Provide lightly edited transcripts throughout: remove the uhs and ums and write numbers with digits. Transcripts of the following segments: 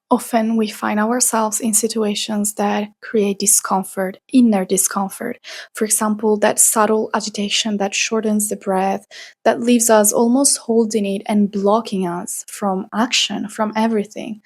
Often we find ourselves in situations that create discomfort, inner discomfort. For example, that subtle agitation that shortens the breath, that leaves us almost holding it and blocking us from action, from everything.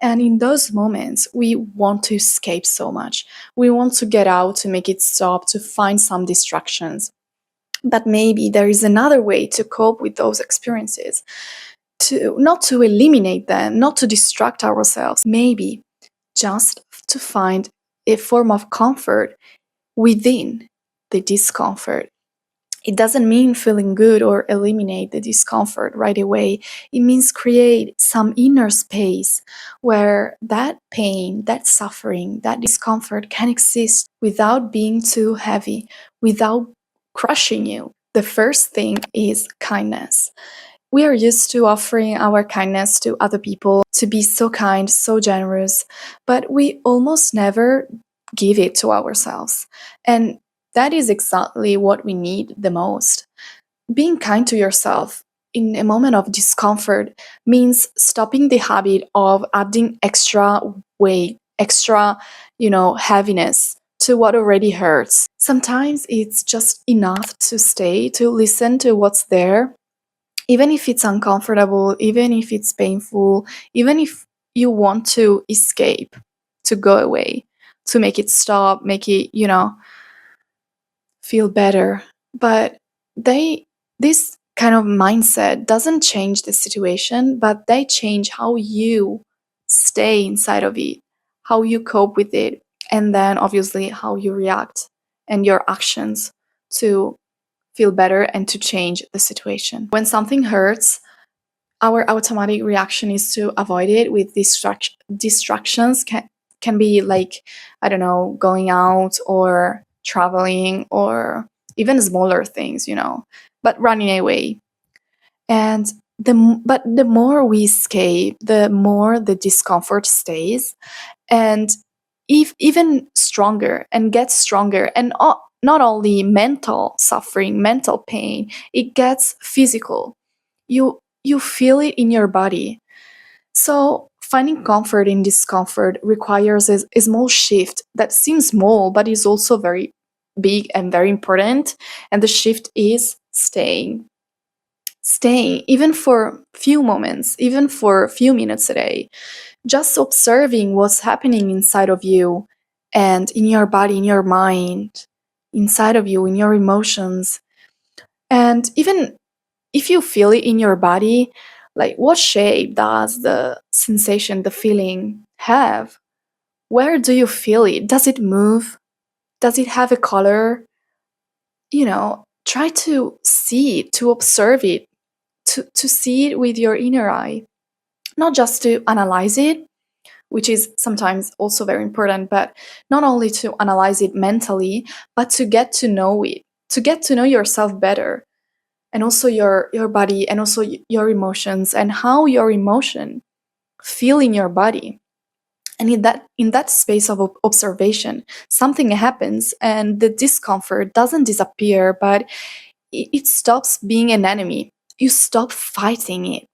And in those moments, we want to escape so much. We want to get out, to make it stop, to find some distractions. But maybe there is another way to cope with those experiences, to not to eliminate them, not to distract ourselves, maybe just to find a form of comfort within the discomfort. It doesn't mean feeling good or eliminate the discomfort right away. It means create some inner space where that pain, that suffering, that discomfort can exist without being too heavy, without crushing you. The first thing is kindness. We are used to offering our kindness to other people, to be so kind, so generous, but we almost never give it to ourselves. And that is exactly what we need the most. Being kind to yourself in a moment of discomfort means stopping the habit of adding extra weight, extra, heaviness to what already hurts. Sometimes it's just enough to stay, to listen to what's there, even if it's uncomfortable, even if it's painful, even if you want to escape, to go away, to make it stop, make it, feel better. But this kind of mindset doesn't change the situation, but they change how you stay inside of it, how you cope with it, and then obviously how you react and your actions to feel better and to change the situation. When something hurts, our automatic reaction is to avoid it with distractions. Can be like, I don't know, going out or traveling or even smaller things, but running away. And but the more we escape, the more the discomfort stays, and if even stronger and gets stronger, and not only mental suffering, mental pain, it gets physical. You feel it in your body. So finding comfort in discomfort requires a small shift that seems small but is also very big and very important. And the shift is staying even for few moments, even for a few minutes a day, just observing what's happening inside of you and in your body, in your mind, inside of you, in your emotions. And even if you feel it in your body, like what shape does the sensation, the feeling have? Where do you feel it? Does it move? Does it have a color? Try to see it, to observe it, to see it with your inner eye, not just to analyze it, which is sometimes also very important, but not only to analyze it mentally, but to get to know it, to get to know yourself better, and also your body, and also your emotions, and how your emotion feel in your body. And in that space of observation, something happens, and the discomfort doesn't disappear, but it stops being an enemy. You stop fighting it,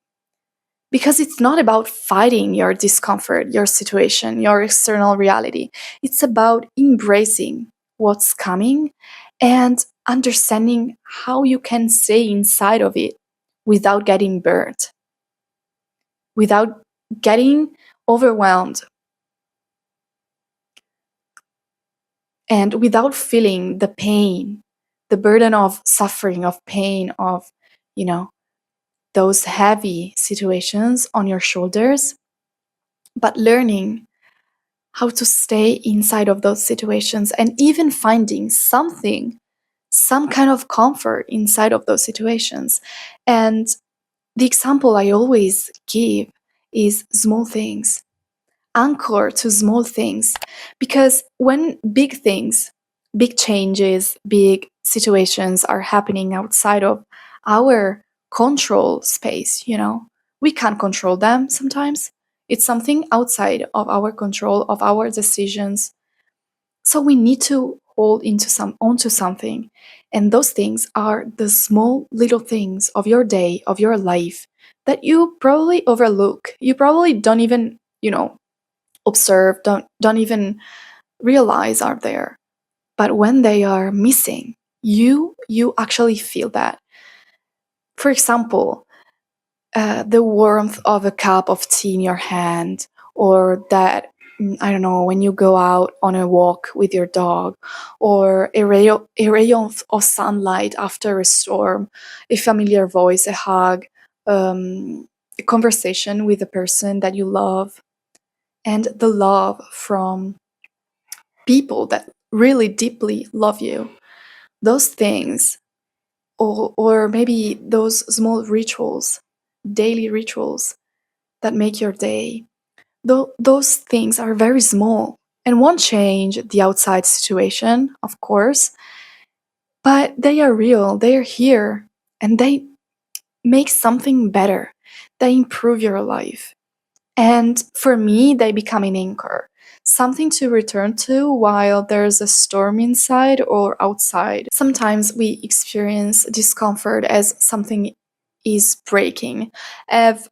because it's not about fighting your discomfort, your situation, your external reality. It's about embracing what's coming and understanding how you can stay inside of it without getting burnt, without getting overwhelmed, and without feeling the pain, the burden of suffering, of pain, of, you know, those heavy situations on your shoulders, but learning how to stay inside of those situations, and even finding something, some kind of comfort inside of those situations. And the example I always give is small things. Anchor to small things, because when big things, big changes, big situations are happening outside of our control space, we can't control them sometimes. It's something outside of our control, of our decisions. So we need to hold onto something. And those things are the small little things of your day, of your life, that you probably overlook. You probably don't even, observe, don't even realize are there. But when they are missing, you actually feel that. For example, the warmth of a cup of tea in your hand, or that, I don't know, when you go out on a walk with your dog, or a ray of sunlight after a storm, a familiar voice, a hug, a conversation with a person that you love, and the love from people that really deeply love you. Those things, or maybe those small rituals, daily rituals that make your day, those things are very small and won't change the outside situation, of course, but they are real, they are here, and they make something better. They improve your life. And for me, they become an anchor, something to return to while there's a storm inside or outside. Sometimes we experience discomfort as something is breaking, as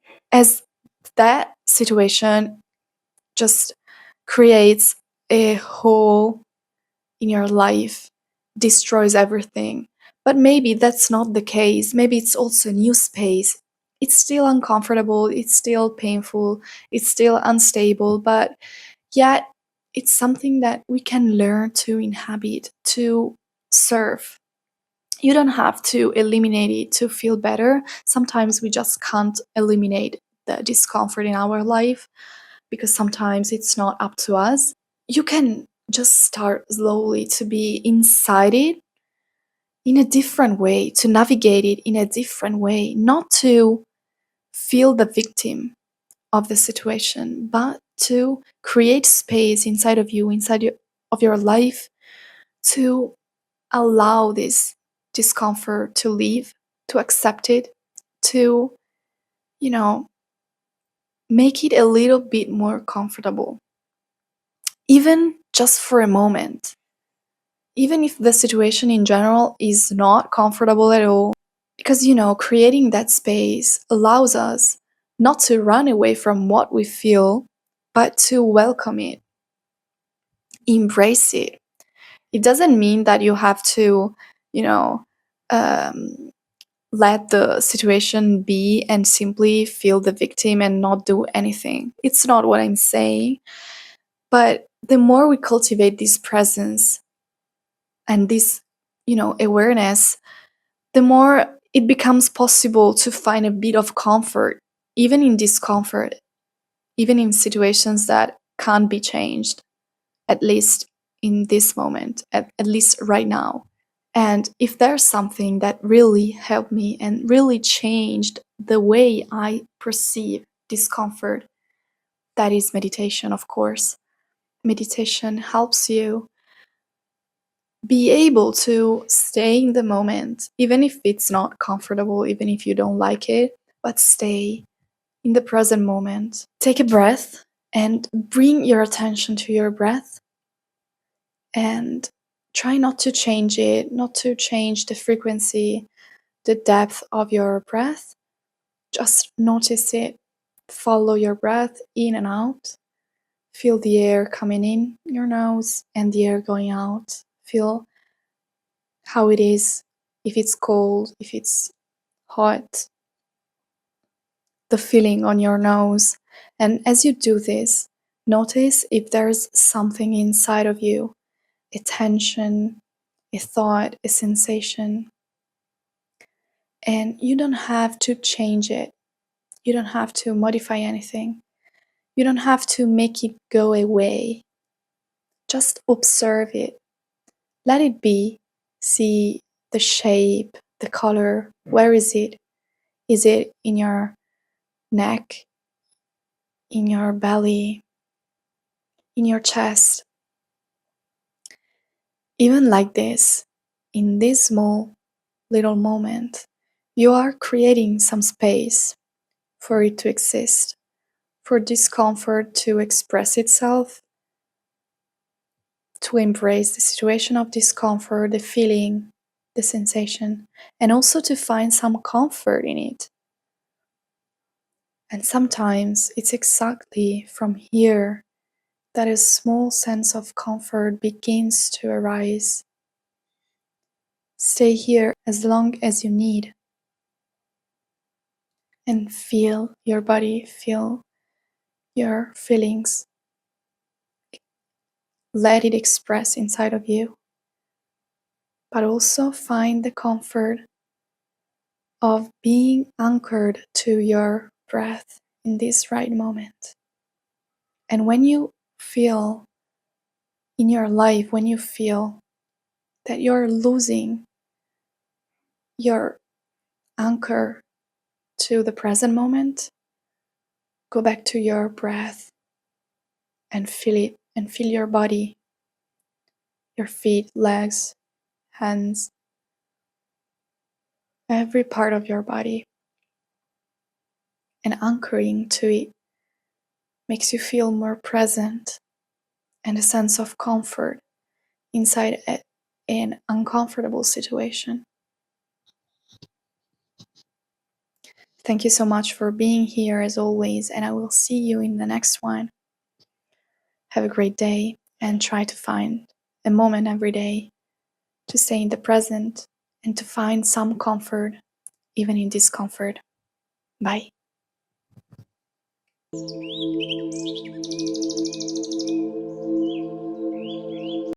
that situation just creates a hole in your life, destroys everything. But maybe that's not the case. Maybe it's also a new space. It's still uncomfortable, it's still painful, it's still unstable, but yet it's something that we can learn to inhabit, to serve. You don't have to eliminate it to feel better. Sometimes we just can't eliminate the discomfort in our life because sometimes it's not up to us. You can just start slowly to be inside it in a different way, to navigate it in a different way, not to feel the victim of the situation, but to create space inside of you, of your life, to allow this discomfort to leave, to accept it, to, you know, make it a little bit more comfortable, even just for a moment. Even if the situation in general is not comfortable at all, because, creating that space allows us not to run away from what we feel, but to welcome it, embrace it. It doesn't mean that you have to, you know, um, let the situation be and simply feel the victim and not do anything. It's not what I'm saying. But the more we cultivate this presence and this, awareness, the more it becomes possible to find a bit of comfort, even in discomfort, even in situations that can't be changed, at least in this moment, at least right now. And if there's something that really helped me and really changed the way I perceive discomfort, that is meditation, of course. Meditation helps you be able to stay in the moment, even if it's not comfortable, even if you don't like it, but stay in the present moment. Take a breath and bring your attention to your breath and try not to change it, not to change the frequency, the depth of your breath. Just notice it. Follow your breath in and out. Feel the air coming in your nose and the air going out. Feel how it is, if it's cold, if it's hot, the feeling on your nose. And as you do this, notice if there's something inside of you, a tension, a thought, a sensation. And you don't have to change it. You don't have to modify anything. You don't have to make it go away. Just observe it. Let it be. See the shape, the color. Where is it? Is it in your neck, in your belly, in your chest? Even like this, in this small little moment, you are creating some space for it to exist, for discomfort to express itself, to embrace the situation of discomfort, the feeling, the sensation, and also to find some comfort in it. And sometimes it's exactly from here that a small sense of comfort begins to arise. Stay here as long as you need and feel your body, feel your feelings. Let it express inside of you, but also find the comfort of being anchored to your breath in this right moment. And when you feel in your life, when you feel that you're losing your anchor to the present moment, go back to your breath and feel it, and feel your body, your feet, legs, hands, every part of your body. And anchoring to it makes you feel more present and a sense of comfort inside an uncomfortable situation. Thank you so much for being here as always, and I will see you in the next one. Have a great day and try to find a moment every day to stay in the present and to find some comfort even in discomfort. Bye.